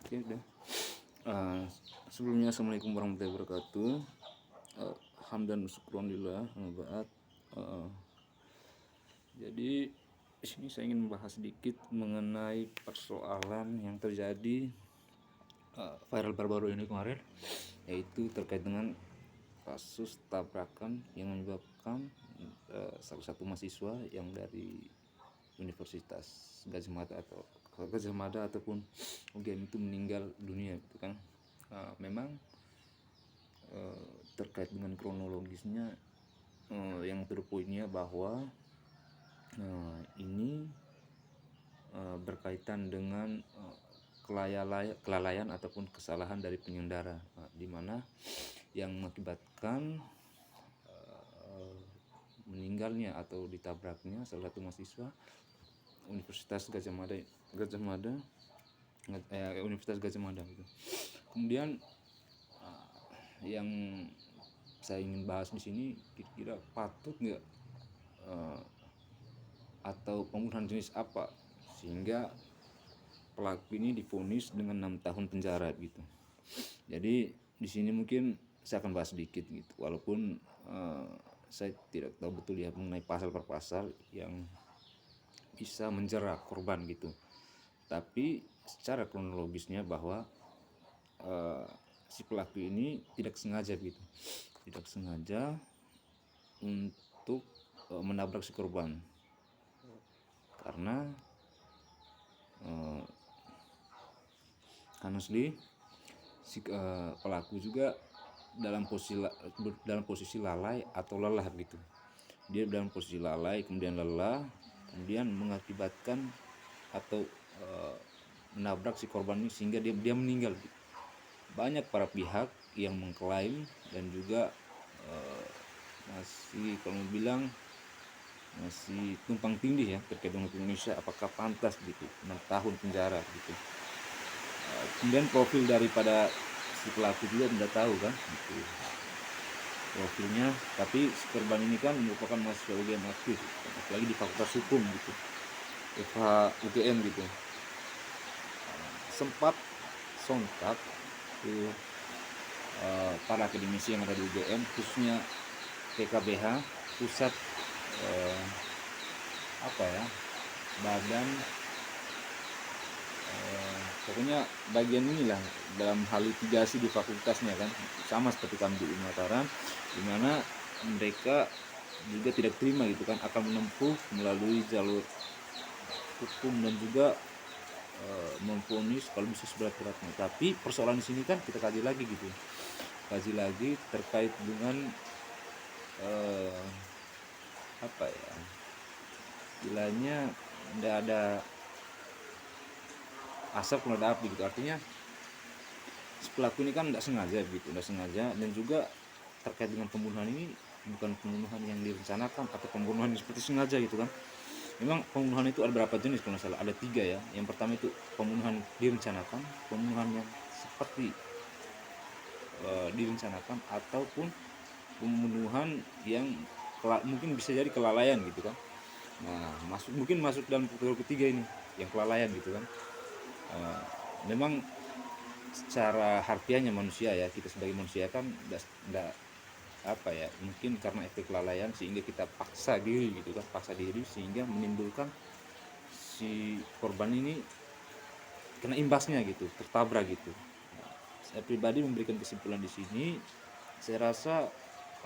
Oke, udah. Eh, Sebelumnya assalamualaikum warahmatullahi wabarakatuh. Hamdan syukron lillah wa ba'd. Eh, jadi di sini saya ingin membahas sedikit mengenai persoalan yang terjadi viral baru-baru ini kemarin, yaitu terkait dengan kasus tabrakan yang menyebabkan salah satu mahasiswa yang dari Universitas Gadjah Mada ataupun UGM itu meninggal dunia gitu kan. Memang terkait dengan kronologisnya, yang terpoinnya bahwa ini berkaitan dengan kelalaian ataupun kesalahan dari pengendara, di mana yang mengakibatkan meninggalnya atau ditabraknya salah satu mahasiswa Universitas Gadjah Mada Universitas Gadjah Mada gitu. Kemudian yang saya ingin bahas di sini, kira-kira patut nggak atau pembunuhan jenis apa sehingga pelaku ini divonis dengan 6 tahun penjara gitu. Jadi di sini mungkin saya akan bahas sedikit gitu, walaupun saya tidak tahu betul ya mengenai pasal per pasal yang bisa menjerat korban gitu. Tapi secara kronologisnya bahwa si pelaku ini tidak sengaja gitu, tidak sengaja untuk menabrak si korban, karena honestly si pelaku juga dalam posisi lalai atau lelah gitu. Dia dalam posisi lalai kemudian lelah, kemudian mengakibatkan atau menabrak si korban ini sehingga dia meninggal gitu. Banyak para pihak yang mengklaim dan juga masih, kalau mau bilang, masih tumpang tindih ya terkait dengan Indonesia, apakah pantas gitu 6 tahun penjara gitu. Kemudian profil daripada si pelaku juga tidak tahu kan gitu profilnya, tapi si korban ini kan merupakan mahasiswa UGM aktif, apalagi di Fakultas Hukum gitu, UGM gitu. Sempat sontak ke para akademisi yang ada di UGM, khususnya PKBH, pusat badan, pokoknya bagian inilah dalam hal litigasi di fakultasnya kan, sama seperti kami di Mataram, di mana mereka juga tidak terima gitu kan, akan menempuh melalui jalur hukum dan juga memvonis kalau bisa seberat-beratnya. Tapi persoalan di sini kan kita kaji lagi terkait dengan bilanya tidak ada asap kalau ada api gitu. Artinya si pelaku ini kan tidak sengaja dan juga terkait dengan pembunuhan ini bukan pembunuhan yang direncanakan atau pembunuhan yang seperti sengaja gitu kan. Memang pembunuhan itu ada berapa jenis kalau salah, ada 3 ya. Yang pertama itu pembunuhan direncanakan, pembunuhan yang seperti direncanakan, ataupun pembunuhan yang mungkin bisa jadi kelalaian gitu kan. Nah, mungkin masuk dalam kategori ketiga ini, yang kelalaian gitu kan. Memang secara harfiahnya manusia ya, kita sebagai manusia kan enggak mungkin karena efek kelalaian sehingga kita paksa diri sehingga menimbulkan si korban ini kena imbasnya gitu, tertabrak gitu. Saya pribadi memberikan kesimpulan di sini, saya rasa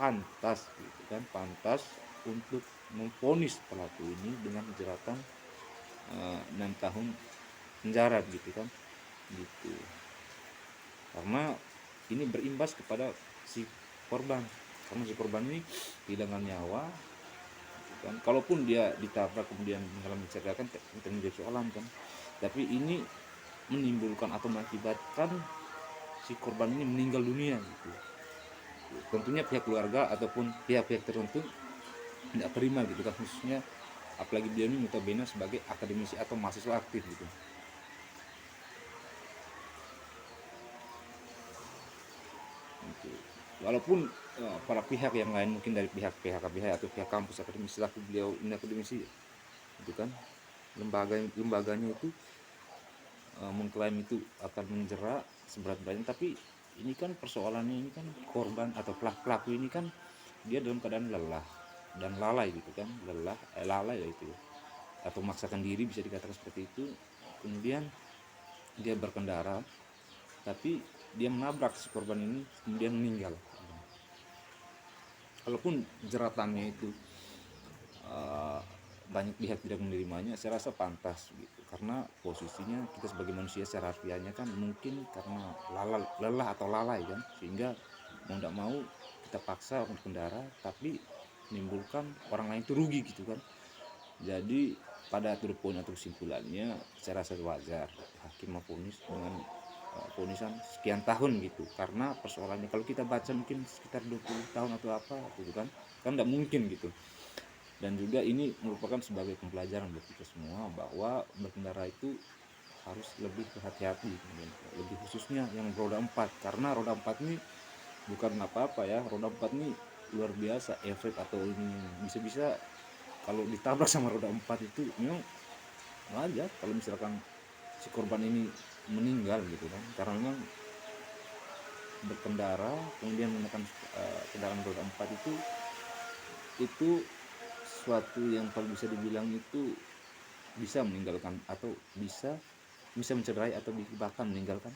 pantas untuk memvonis pelaku ini dengan jeratan 6 tahun penjara gitu kan gitu, karena ini berimbas kepada si korban, karena si korban ini kehilangan nyawa gitu kan. Kalaupun dia ditabrak kemudian mengalami kecelakaan, itu menjadi soalan kan, tapi ini menimbulkan atau mengakibatkan si korban ini meninggal dunia gitu. Tentunya pihak keluarga ataupun pihak-pihak tertentu tidak terima gitu kan, khususnya apalagi dia ini notabene sebagai akademisi atau mahasiswa aktif gitu. Walaupun para pihak yang lain, mungkin dari pihak KBH atau pihak kampus akademisi, selaku beliau ini akademisi itu kan, lembaganya itu mengklaim itu akan menjerat seberat-beratnya, tapi ini kan persoalannya, ini kan korban atau pelaku ini kan dia dalam keadaan lelah dan lalai gitu kan, lalai ya itu, atau memaksakan diri, bisa dikatakan seperti itu. Kemudian dia berkendara, tapi dia menabrak si korban ini, kemudian meninggal. Kalaupun jeratannya itu banyak pihak tidak menerimanya, saya rasa pantas gitu, karena posisinya kita sebagai manusia secara harfiahnya kan mungkin karena lelah atau lalai kan, sehingga mau tidak mau kita paksa untuk kendara, tapi menimbulkan orang lain itu rugi gitu kan. Jadi pada to the point atau kesimpulannya, saya rasa wajar hakim memvonis dengan ponisan sekian tahun gitu, karena persoalannya kalau kita baca mungkin sekitar 20 tahun atau apa gitu kan tidak mungkin gitu. Dan juga ini merupakan sebagai pembelajaran buat kita semua bahwa berkendara itu harus lebih berhati-hati, lebih khususnya yang roda 4, karena roda 4 ini bukan apa-apa ya, roda 4 ini luar biasa efek atau ini bisa-bisa kalau ditabrak sama roda 4 itu memang wajar kalau misalkan si korban ini meninggal gitu kan, karena memang berkendara kemudian menggunakan kendaraan roda 4 itu suatu yang kalau bisa dibilang itu bisa meninggalkan atau bisa mencederai atau bahkan meninggalkan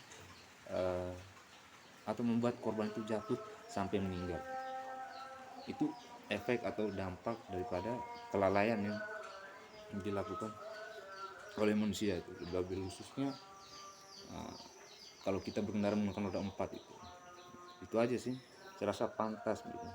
atau membuat korban itu jatuh sampai meninggal. Itu efek atau dampak daripada kelalaian yang dilakukan oleh manusia itu, lebih khususnya kalau kita berkendara menggunakan roda 4 itu aja sih, saya rasa pantas gitu.